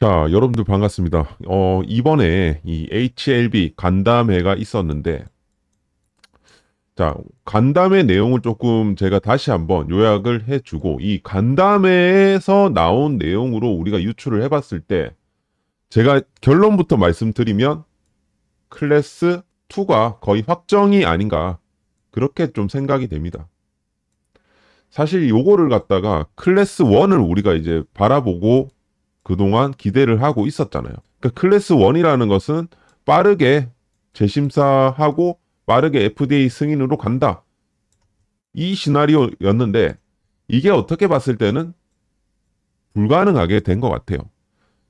자, 여러분들 반갑습니다. 이번에 이 HLB 간담회가 있었는데, 자, 간담회 내용을 조금 제가 다시 한번 요약을 해주고, 이 간담회에서 나온 내용으로 우리가 유출을 해봤을 때, 제가 결론부터 말씀드리면, 클래스 2가 거의 확정이 아닌가, 그렇게 좀 생각이 됩니다. 사실 요거를 갖다가 클래스 1을 우리가 이제 바라보고 그동안 기대를 하고 있었잖아요. 그러니까 클래스 1이라는 것은 빠르게 재심사하고 빠르게 FDA 승인으로 간다. 이 시나리오였는데 이게 어떻게 봤을 때는 불가능하게 된 것 같아요.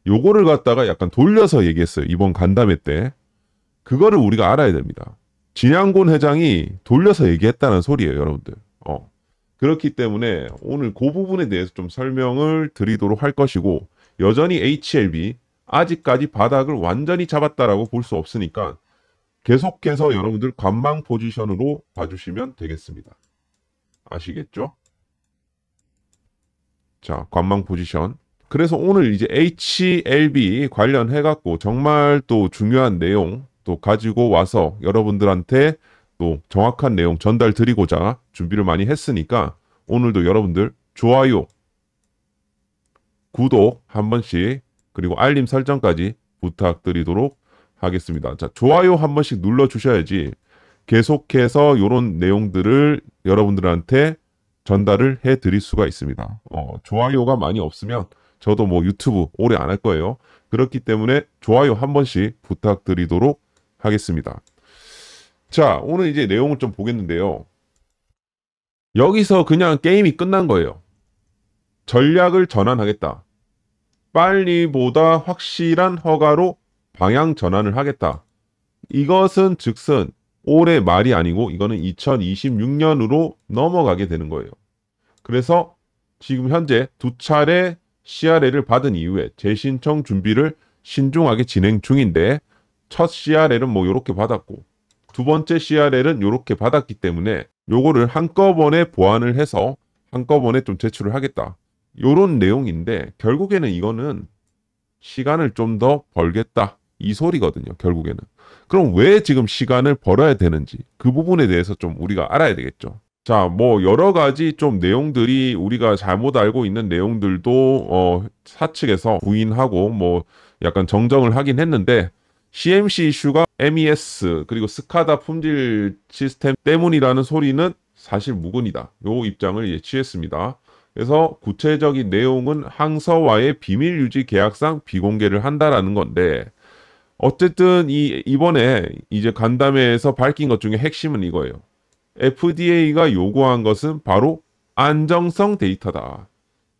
요거를 갖다가 약간 돌려서 얘기했어요. 이번 간담회 때. 그거를 우리가 알아야 됩니다. 진양곤 회장이 돌려서 얘기했다는 소리예요, 여러분들. 그렇기 때문에 오늘 그 부분에 대해서 좀 설명을 드리도록 할 것이고, 여전히 HLB 아직까지 바닥을 완전히 잡았다라고 볼 수 없으니까 계속해서 여러분들 관망 포지션으로 봐주시면 되겠습니다. 아시겠죠? 자, 관망 포지션. 그래서 오늘 이제 HLB 관련해갖고 정말 또 중요한 내용 또 가지고 와서 여러분들한테 또 정확한 내용 전달 드리고자 준비를 많이 했으니까 오늘도 여러분들 좋아요, 구독 한 번씩 그리고 알림 설정까지 부탁드리도록 하겠습니다. 자, 좋아요 한 번씩 눌러주셔야지 계속해서 이런 내용들을 여러분들한테 전달을 해드릴 수가 있습니다. 좋아요가 많이 없으면 저도 뭐 유튜브 오래 안 할 거예요. 그렇기 때문에 좋아요 한 번씩 부탁드리도록 하겠습니다. 자, 오늘 이제 내용을 좀 보겠는데요. 여기서 그냥 게임이 끝난 거예요. 전략을 전환하겠다. 빨리보다 확실한 허가로 방향 전환을 하겠다. 이것은 즉슨 올해 말이 아니고 이거는 2026년으로 넘어가게 되는 거예요. 그래서 지금 현재 두 차례 CRL을 받은 이후에 재신청 준비를 신중하게 진행 중인데, 첫 CRL은 뭐 요렇게 받았고 두 번째 CRL은 요렇게 받았기 때문에 요거를 한꺼번에 보완을 해서 한꺼번에 좀 제출을 하겠다. 요런 내용인데 결국에는 이거는 시간을 좀 더 벌겠다. 이 소리거든요. 결국에는. 그럼 왜 지금 시간을 벌어야 되는지 그 부분에 대해서 좀 우리가 알아야 되겠죠. 자, 뭐 여러 가지 좀 내용들이 우리가 잘못 알고 있는 내용들도 사측에서 부인하고 뭐 약간 정정을 하긴 했는데, CMC 이슈가 MES 그리고 스카다 품질 시스템 때문이라는 소리는 사실 무근이다. 요 입장을 취했습니다. 그래서 구체적인 내용은 항서와의 비밀 유지 계약상 비공개를 한다라는 건데, 어쨌든 이번에 이제 간담회에서 밝힌 것 중에 핵심은 이거예요. FDA가 요구한 것은 바로 안정성 데이터다.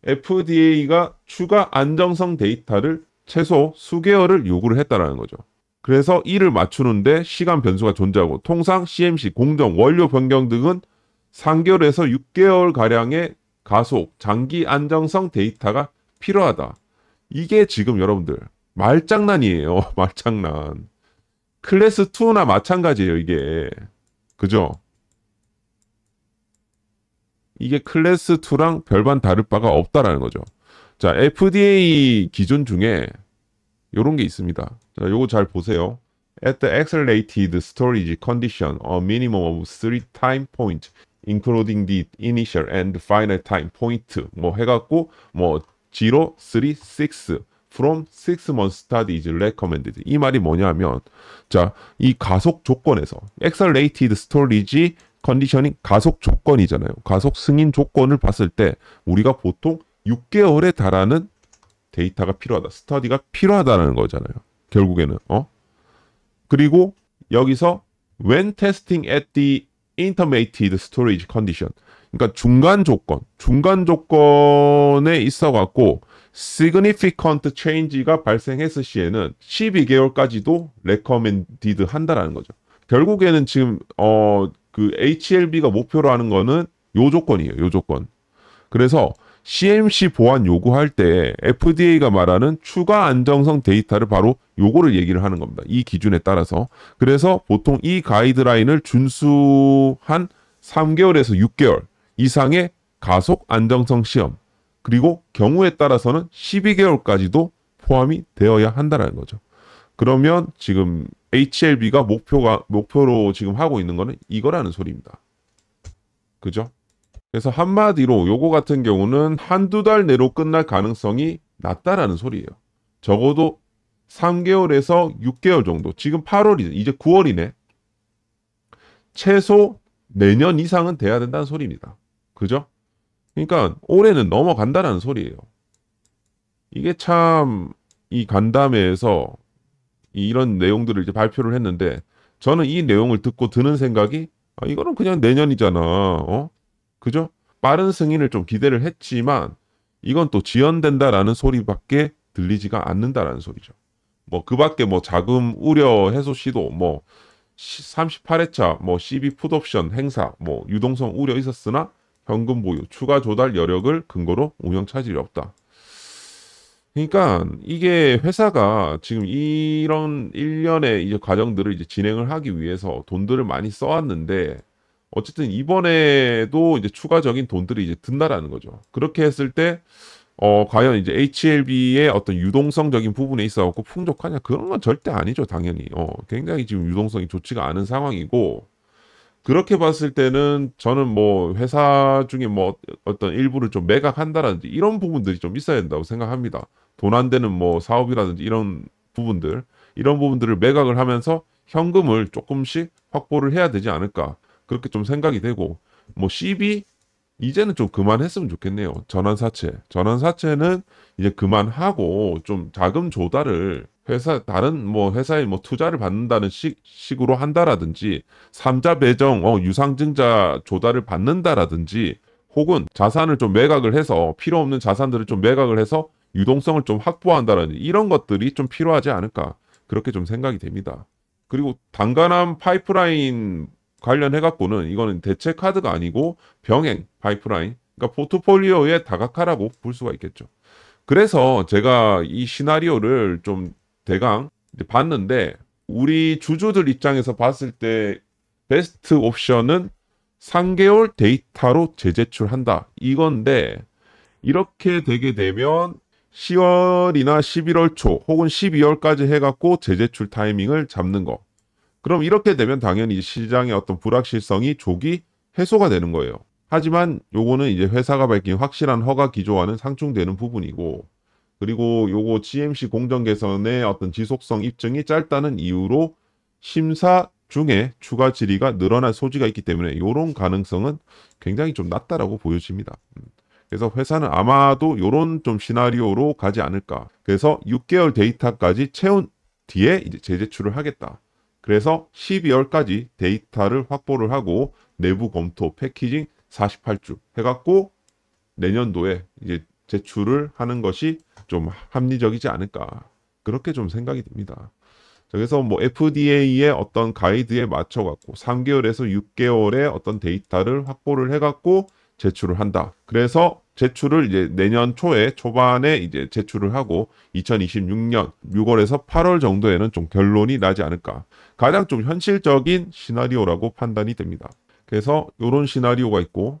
FDA가 추가 안정성 데이터를 최소 수개월을 요구를 했다라는 거죠. 그래서 이를 맞추는데 시간 변수가 존재하고, 통상 CMC 공정 원료 변경 등은 3개월에서 6개월 가량의 가속 장기 안정성 데이터가 필요하다. 이게 지금 여러분들 말장난이에요. 말장난. 클래스 2나 마찬가지예요, 이게. 그죠? 이게 클래스 2랑 별반 다를 바가 없다라는 거죠. 자, FDA 기준 중에 요런 게 있습니다. 자, 요거 잘 보세요. At the accelerated storage condition, a minimum of 3 time point, including the initial and final time point, 뭐 해갖고 뭐 0, 3, 6 from 6 months study is recommended. 이 말이 뭐냐면, 자, 이 가속 조건에서 accelerated storage 컨디셔닝 가속 조건이잖아요. 가속 승인 조건을 봤을 때 우리가 보통 6개월에 달하는 데이터가 필요하다. 스터디가 필요하다는 거잖아요. 결국에는. 그리고 여기서 when testing at the intermediate storage condition, 그러니까 중간 조건에 있어 갖고 significant change가 발생했을 시에는 12개월까지도 recommended 한다라는 거죠. 결국에는 지금 그 HLB가 목표로 하는 거는 요 조건이에요. 요 조건. 그래서 CMC 보안 요구할 때 FDA가 말하는 추가 안정성 데이터를 바로 요거를 얘기를 하는 겁니다. 이 기준에 따라서. 그래서 보통 이 가이드라인을 준수한 3개월에서 6개월 이상의 가속 안정성 시험, 그리고 경우에 따라서는 12개월까지도 포함이 되어야 한다라는 거죠. 그러면 지금 HLB가 목표로 지금 하고 있는 거는 이거라는 소리입니다. 그죠? 그래서 한마디로 요거 같은 경우는 한두 달 내로 끝날 가능성이 낮다라는 소리예요. 적어도 3개월에서 6개월 정도. 지금 8월이죠. 이제 9월이네. 최소 내년 이상은 돼야 된다는 소리입니다. 그죠? 그러니까 올해는 넘어간다라는 소리예요. 이게 참 이 간담회에서 이런 내용들을 이제 발표를 했는데 저는 이 내용을 듣고 드는 생각이 이거는 그냥 내년이잖아. 그죠? 빠른 승인을 좀 기대를 했지만 이건 또 지연된다라는 소리밖에 들리지가 않는다라는 소리죠. 뭐 그 밖에 뭐 자금 우려 해소 시도 뭐 38회차 뭐 CB 풋옵션 행사 뭐 유동성 우려 있었으나 현금 보유 추가 조달 여력을 근거로 운영 차질이 없다. 그러니까 이게 회사가 지금 이런 일련의 이제 과정들을 이제 진행을 하기 위해서 돈들을 많이 써왔는데 어쨌든 이번에도 이제 추가적인 돈들이 이제 든다라는 거죠. 그렇게 했을 때 과연 이제 HLB의 어떤 유동성적인 부분에 있어갖고 풍족하냐? 그런 건 절대 아니죠, 당연히. 굉장히 지금 유동성이 좋지가 않은 상황이고, 그렇게 봤을 때는 저는 뭐 회사 중에 뭐 어떤 일부를 좀 매각한다라든지 이런 부분들이 좀 있어야 된다고 생각합니다. 돈 안 되는 뭐 사업이라든지 이런 부분들을 매각을 하면서 현금을 조금씩 확보를 해야 되지 않을까. 그렇게 좀 생각이 되고, 뭐 CB 이제는 좀 그만했으면 좋겠네요. 전환사채는 이제 그만하고 좀 자금 조달을 다른 뭐 회사에 뭐 투자를 받는다는 식으로 한다라든지, 삼자 배정, 유상증자 조달을 받는다라든지, 혹은 자산을 좀 매각을 해서 필요 없는 자산들을 좀 매각을 해서 유동성을 좀 확보한다라든지 이런 것들이 좀 필요하지 않을까. 그렇게 좀 생각이 됩니다. 그리고 단간함 파이프라인 관련해갖고는 이거는 대체 카드가 아니고 병행 파이프라인, 그러니까 포트폴리오의 다각화라고 볼 수가 있겠죠. 그래서 제가 이 시나리오를 좀 대강 이제 봤는데 우리 주주들 입장에서 봤을 때 베스트 옵션은 3개월 데이터로 재제출한다 이건데, 이렇게 되게 되면 10월이나 11월 초 혹은 12월까지 해갖고 재제출 타이밍을 잡는 거. 그럼 이렇게 되면 당연히 시장의 어떤 불확실성이 조기 해소가 되는 거예요. 하지만 요거는 이제 회사가 밝힌 확실한 허가 기조와는 상충되는 부분이고, 그리고 요거 GMC 공정 개선의 어떤 지속성 입증이 짧다는 이유로 심사 중에 추가 질의가 늘어날 소지가 있기 때문에 요런 가능성은 굉장히 좀 낮다라고 보여집니다. 그래서 회사는 아마도 요런 좀 시나리오로 가지 않을까. 그래서 6개월 데이터까지 채운 뒤에 이제 재제출을 하겠다. 그래서 12월까지 데이터를 확보를 하고 내부 검토, 패키징 48주 해갖고 내년도에 이제 제출을 하는 것이 좀 합리적이지 않을까. 그렇게 좀 생각이 듭니다. 그래서 뭐 FDA의 어떤 가이드에 맞춰갖고 3개월에서 6개월의 어떤 데이터를 확보를 해갖고 제출을 한다. 그래서 제출을 이제 내년 초반에 이제 제출을 하고 2026년 6월에서 8월 정도에는 좀 결론이 나지 않을까. 가장 좀 현실적인 시나리오라고 판단이 됩니다. 그래서 이런 시나리오가 있고,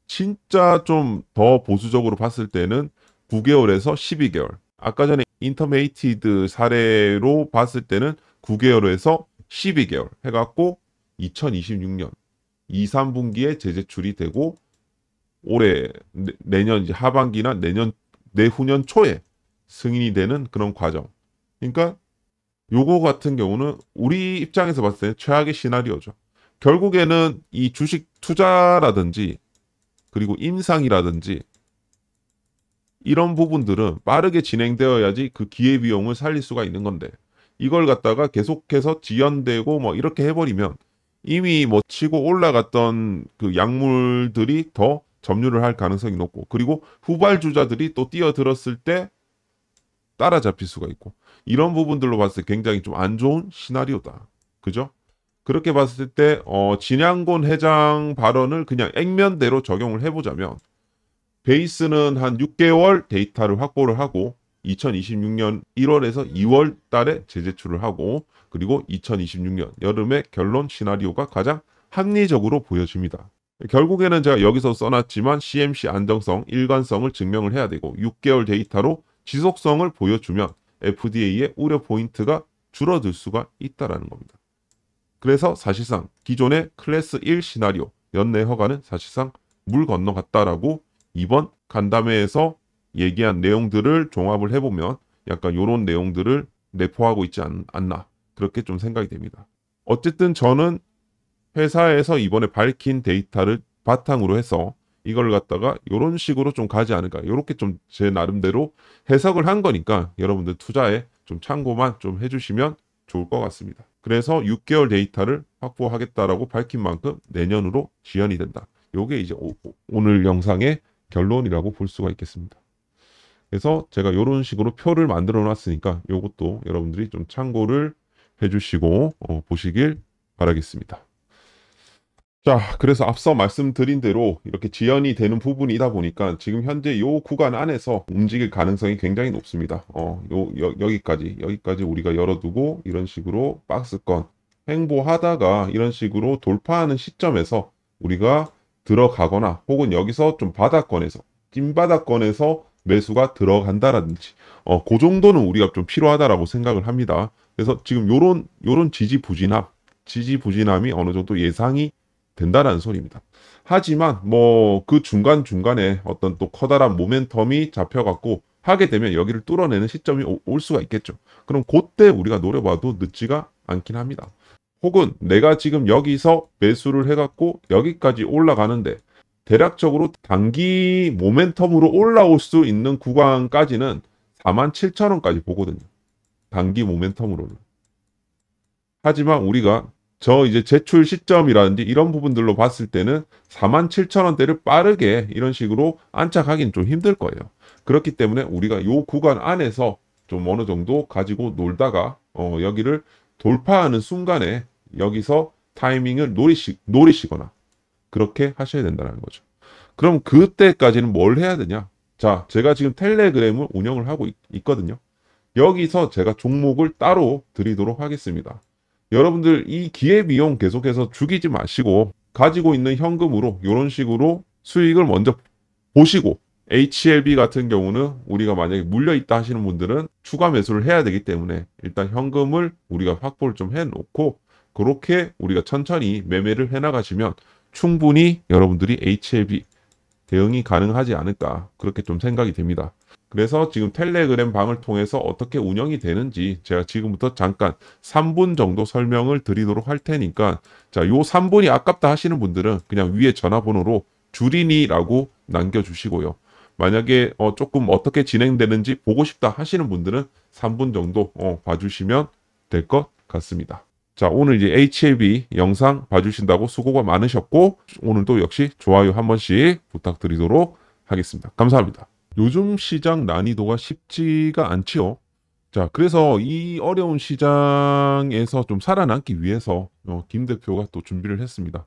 진짜 좀 더 보수적으로 봤을 때는 9개월에서 12개월. 아까 전에 인터메이티드 사례로 봤을 때는 9개월에서 12개월 해갖고 2026년 2, 3분기에 재제출이 되고 올해 내년 이제 하반기나 내후년 초에 승인이 되는 그런 과정. 그러니까 요거 같은 경우는 우리 입장에서 봤을 때는 최악의 시나리오죠. 결국에는 이 주식 투자라든지 그리고 임상이라든지 이런 부분들은 빠르게 진행되어야지 그 기회비용을 살릴 수가 있는 건데, 이걸 갖다가 계속해서 지연되고 뭐 이렇게 해버리면 이미 뭐 치고 올라갔던 그 약물들이 더 점유를 할 가능성이 높고, 그리고 후발주자들이 또 뛰어들었을 때 따라잡힐 수가 있고, 이런 부분들로 봤을 때 굉장히 좀 안 좋은 시나리오다. 그죠? 그렇게 봤을 때 진양곤 회장 발언을 그냥 액면대로 적용을 해보자면, 베이스는 한 6개월 데이터를 확보를 하고 2026년 1월에서 2월 달에 재제출을 하고, 그리고 2026년 여름에 결론 시나리오가 가장 합리적으로 보여집니다. 결국에는 제가 여기서 써놨지만 CMC 안정성, 일관성을 증명을 해야 되고 6개월 데이터로 지속성을 보여주면 FDA의 우려 포인트가 줄어들 수가 있다라는 겁니다. 그래서 사실상 기존의 클래스 1 시나리오 연내 허가는 사실상 물 건너갔다라고 이번 간담회에서 얘기한 내용들을 종합을 해보면 약간 이런 내용들을 내포하고 있지 않나 그렇게 좀 생각이 됩니다. 어쨌든 저는 회사에서 이번에 밝힌 데이터를 바탕으로 해서 이걸 갖다가 이런 식으로 좀 가지 않을까 이렇게 좀 제 나름대로 해석을 한 거니까 여러분들 투자에 좀 참고만 좀 해주시면 좋을 것 같습니다. 그래서 6개월 데이터를 확보하겠다라고 밝힌 만큼 내년으로 지연이 된다. 요게 이제 오늘 영상의 결론이라고 볼 수가 있겠습니다. 그래서 제가 이런 식으로 표를 만들어 놨으니까 요것도 여러분들이 좀 참고를 해주시고 보시길 바라겠습니다. 자, 그래서 앞서 말씀드린 대로 이렇게 지연이 되는 부분이다 보니까 지금 현재 이 구간 안에서 움직일 가능성이 굉장히 높습니다. 여기까지 우리가 열어두고 이런 식으로 박스권 횡보하다가 이런 식으로 돌파하는 시점에서 우리가 들어가거나 혹은 여기서 좀 바닥권에서 찐바닥권에서 매수가 들어간다라든지 그 정도는 우리가 좀 필요하다라고 생각을 합니다. 그래서 지금 요런 지지부진함이 어느 정도 예상이 된다라는 소리입니다. 하지만 뭐 그 중간중간에 어떤 또 커다란 모멘텀이 잡혀갖고 하게 되면 여기를 뚫어내는 시점이 올 수가 있겠죠. 그럼 그때 우리가 노려봐도 늦지가 않긴 합니다. 혹은 내가 지금 여기서 매수를 해갖고 여기까지 올라가는데 대략적으로 단기 모멘텀으로 올라올 수 있는 구간까지는 47,000원까지 보거든요. 단기 모멘텀으로는. 하지만 우리가 이제 제출 시점이라든지 이런 부분들로 봤을 때는 47,000원대를 빠르게 이런 식으로 안착하기는 좀 힘들 거예요. 그렇기 때문에 우리가 요 구간 안에서 좀 어느 정도 가지고 놀다가 여기를 돌파하는 순간에 여기서 타이밍을 노리시거나 그렇게 하셔야 된다는 거죠. 그럼 그때까지는 뭘 해야 되냐? 자, 제가 지금 텔레그램을 운영을 하고 있거든요. 여기서 제가 종목을 따로 드리도록 하겠습니다. 여러분들 이 기회비용 계속해서 죽이지 마시고 가지고 있는 현금으로 이런 식으로 수익을 먼저 보시고 HLB 같은 경우는 우리가 만약에 물려있다 하시는 분들은 추가 매수를 해야 되기 때문에 일단 현금을 우리가 확보를 좀 해놓고 그렇게 우리가 천천히 매매를 해나가시면 충분히 여러분들이 HLB 대응이 가능하지 않을까 그렇게 좀 생각이 됩니다. 그래서 지금 텔레그램 방을 통해서 어떻게 운영이 되는지 제가 지금부터 잠깐 3분 정도 설명을 드리도록 할 테니까 자, 요 3분이 아깝다 하시는 분들은 그냥 위에 전화번호로 줄이니라고 남겨주시고요. 만약에 조금 어떻게 진행되는지 보고 싶다 하시는 분들은 3분 정도 봐주시면 될 것 같습니다. 자, 오늘 이제 HLB 영상 봐주신다고 수고가 많으셨고 오늘도 역시 좋아요 한 번씩 부탁드리도록 하겠습니다. 감사합니다. 요즘 시장 난이도가 쉽지가 않지요. 자, 그래서 이 어려운 시장에서 좀 살아남기 위해서 김 대표가 또 준비를 했습니다.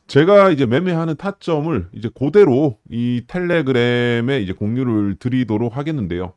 제가 이제 매매하는 타점을 이제 그대로 이 텔레그램에 이제 공유를 드리도록 하겠는데요.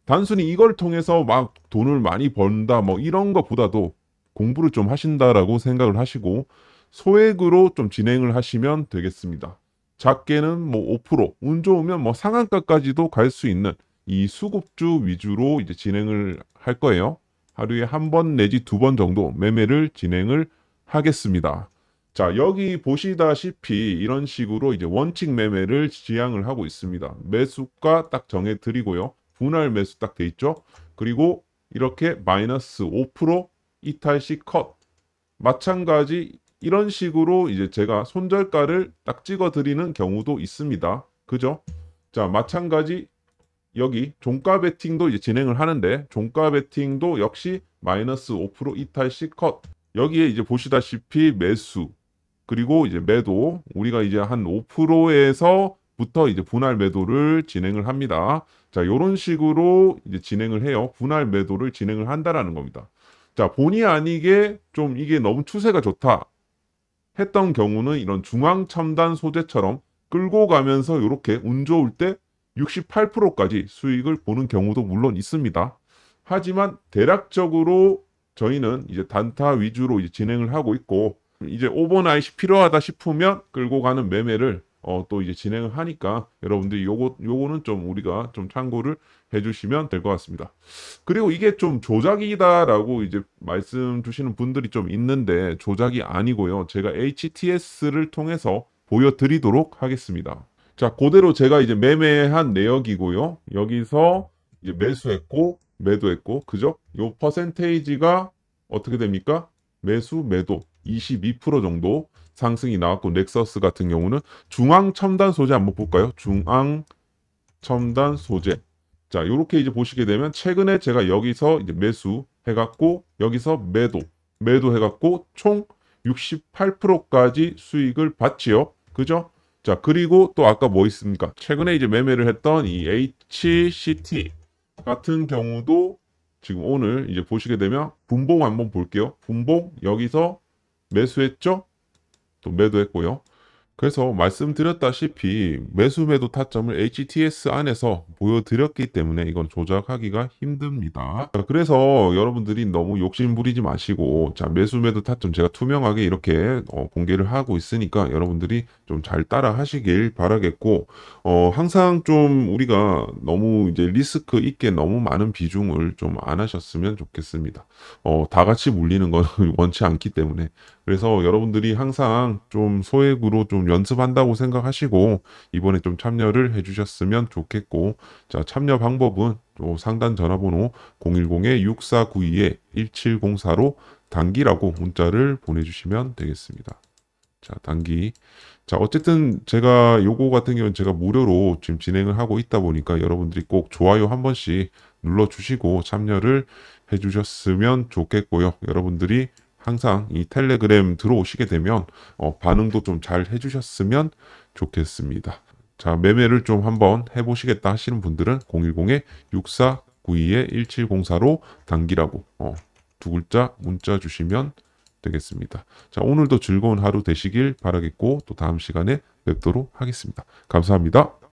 단순히 이걸 통해서 막 돈을 많이 번다 뭐 이런 것보다도 공부를 좀 하신다라고 생각을 하시고 소액으로 좀 진행을 하시면 되겠습니다. 작게는 뭐 5%, 운 좋으면 뭐 상한가까지도 갈 수 있는 이 수급주 위주로 이제 진행을 할 거예요. 하루에 한 번 내지 두 번 정도 매매를 진행을 하겠습니다. 자, 여기 보시다시피 이런 식으로 이제 원칙 매매를 지향을 하고 있습니다. 매수가 딱 정해 드리고요. 분할 매수 딱 돼 있죠. 그리고 이렇게 마이너스 5% 이탈시 컷. 마찬가지 이런 식으로 이제 제가 손절가를 딱 찍어 드리는 경우도 있습니다. 그죠? 자, 마찬가지 여기 종가 베팅도 이제 진행을 하는데 종가 베팅도 역시 마이너스 5% 이탈시 컷. 여기에 이제 보시다시피 매수 그리고 이제 매도 우리가 이제 한 5%에서부터 이제 분할 매도를 진행을 합니다. 자, 요런 식으로 이제 진행을 해요. 분할 매도를 진행을 한다라는 겁니다. 자, 본의 아니게 좀 이게 너무 추세가 좋다 했던 경우는 이런 중앙 첨단 소재처럼 끌고 가면서 이렇게 운 좋을 때 68%까지 수익을 보는 경우도 물론 있습니다. 하지만 대략적으로 저희는 이제 단타 위주로 이제 진행을 하고 있고 이제 오버나잇이 필요하다 싶으면 끌고 가는 매매를 또 이제 진행을 하니까 여러분들이 요거는 좀 우리가 좀 참고를 해주시면 될 것 같습니다. 그리고 이게 좀 조작이다라고 이제 말씀 주시는 분들이 좀 있는데 조작이 아니고요. 제가 HTS를 통해서 보여드리도록 하겠습니다. 자, 그대로 제가 이제 매매한 내역이고요. 여기서 이제 매수했고 매도했고 그죠? 요 퍼센테이지가 어떻게 됩니까? 매수 매도 22% 정도 상승이 나왔고 넥서스 같은 경우는 중앙 첨단 소재 한번 볼까요? 중앙 첨단 소재. 자, 요렇게 이제 보시게 되면 최근에 제가 여기서 이제 매수 해갖고 여기서 매도 해갖고 총 68%까지 수익을 봤지요. 그죠? 자, 그리고 또 아까 뭐 있습니까? 최근에 이제 매매를 했던 이 HCT 같은 경우도 지금 오늘 이제 보시게 되면 분봉 한번 볼게요. 분봉 여기서 매수했죠? 또 매도했고요. 그래서 말씀드렸다시피 매수 매도 타점을 HTS 안에서 보여드렸기 때문에 이건 조작하기가 힘듭니다. 자, 그래서 여러분들이 너무 욕심 부리지 마시고 자 매수 매도 타점 제가 투명하게 이렇게 공개를 하고 있으니까 여러분들이 좀 잘 따라 하시길 바라겠고 항상 좀 우리가 너무 이제 리스크 있게 너무 많은 비중을 좀 안 하셨으면 좋겠습니다. 다 같이 물리는 건 원치 않기 때문에 그래서 여러분들이 항상 좀 소액으로 좀 연습한다고 생각하시고 이번에 좀 참여를 해주셨으면 좋겠고 자 참여 방법은 또 상단 전화번호 010-6492-1704로 단기라고 문자를 보내주시면 되겠습니다. 자 단기 자 어쨌든 제가 요거 같은 경우는 제가 무료로 지금 진행을 하고 있다 보니까 여러분들이 꼭 좋아요 한 번씩 눌러주시고 참여를 해주셨으면 좋겠고요. 여러분들이 항상 이 텔레그램 들어오시게 되면 반응도 좀 잘 해주셨으면 좋겠습니다. 자 매매를 좀 한번 해보시겠다 하시는 분들은 010-6492-1704로 단기라고 두 글자 문자 주시면 되겠습니다. 자 오늘도 즐거운 하루 되시길 바라겠고 또 다음 시간에 뵙도록 하겠습니다. 감사합니다.